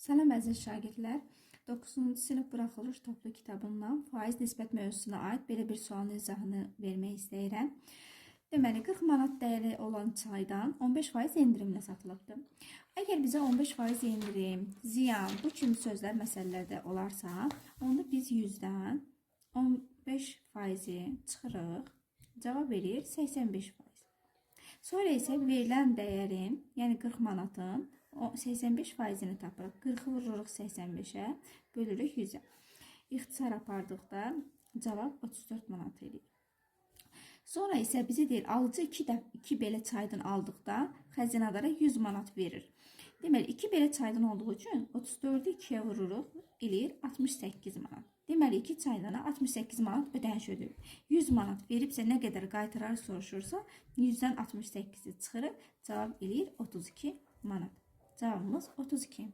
Salam əziz şagirdlər. 9-cu sinif buraxılış toplu kitabından faiz nisbət mövzusuna aid belə bir sualın izahını vermək istəyirəm. Deməli, 40 manat dəyəri olan çaydan 15% endirimlə satılıbdır. Əgər bizə 15% endirim, ziyan, bu kimi sözlər məsələlərdə olarsa, onda biz 100-dən 15%-i çıxırıq. Cavab verir 85%. Sonra isə verilən dəyərin, yəni 40 manatın 85%-ni tapırıq. 40-ı vururuq 85-ə, bölürük 100-ə. İxtisar apardıqda cavab 34 manat edir. Sonra isə bizə deyir, alıcı 2 belə çaydan aldıqda xəzinədara 100 manat verir. Deməli, 2 belə çaydan olduğu üçün 34-ü 2-yə vururuq, eləyir 68 manat. Deməli, 2 çaydana 68 manat ödəniş ödür. 100 manat veribsə nə qədər qaytarar soruşursa, 100-dən 68-i çıxırıq, cavab eləyir 32 manat. Cavabımız 32.